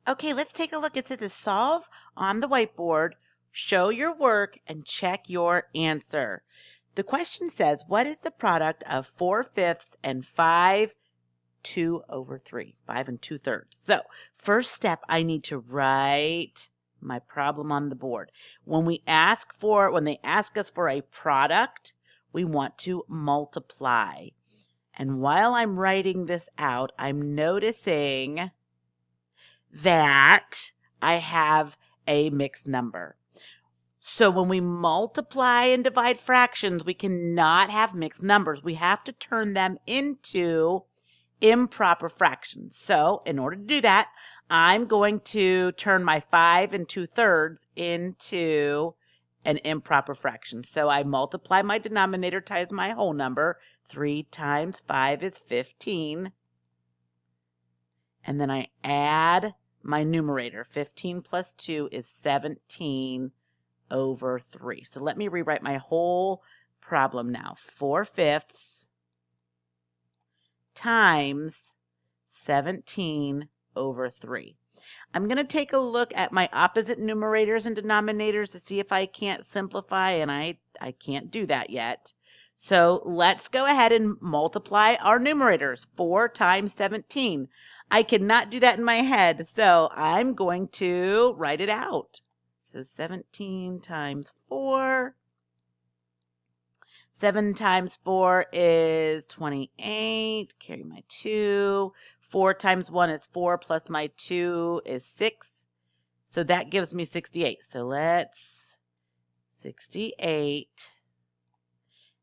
Okay, let's take a look. It says to solve on the whiteboard, show your work, and check your answer. The question says, what is the product of 4/5 and 2/3? 5 and 2/3. So first step, I need to write my problem on the board. When they ask us for a product, we want to multiply. And while I'm writing this out, I'm noticing that I have a mixed number. So when we multiply and divide fractions, we cannot have mixed numbers. We have to turn them into improper fractions. So in order to do that, I'm going to turn my 5 and 2/3 into an improper fraction. So I multiply my denominator times my whole number. 3 times 5 is 15. And then I add my numerator. 15 plus 2 is 17/3. So let me rewrite my whole problem now. 4/5 times 17/3. I'm going to take a look at my opposite numerators and denominators to see if I can't simplify, and I can't do that yet. So let's go ahead and multiply our numerators. 4 times 17. I cannot do that in my head, so I'm going to write it out. So 17 times 4. 7 times 4 is 28. Carry my 2. 4 times 1 is 4 plus my 2 is 6. So that gives me 68. So let's 68.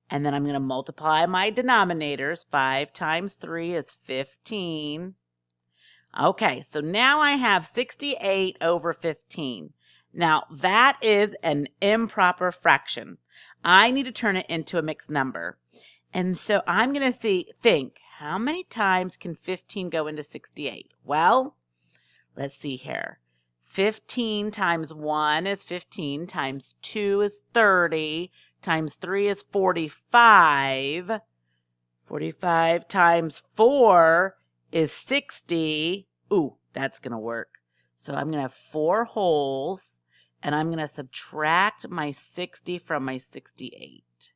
And then I'm going to multiply my denominators. 5 times 3 is 15. Okay, so now I have 68/15. Now that is an improper fraction. I need to turn it into a mixed number. And so I'm going to think, how many times can 15 go into 68? Well, let's see here. 15 times 1 is 15, times 2 is 30, times 3 is 45. 45 times 4 is 60. Ooh, that's going to work. So I'm going to have 4 wholes, and I'm going to subtract my 60 from my 68.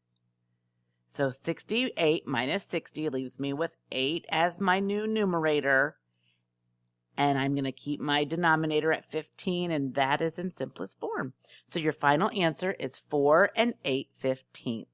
So 68 minus 60 leaves me with 8 as my new numerator. And I'm going to keep my denominator at 15, and that is in simplest form. So your final answer is 4 and 8/15.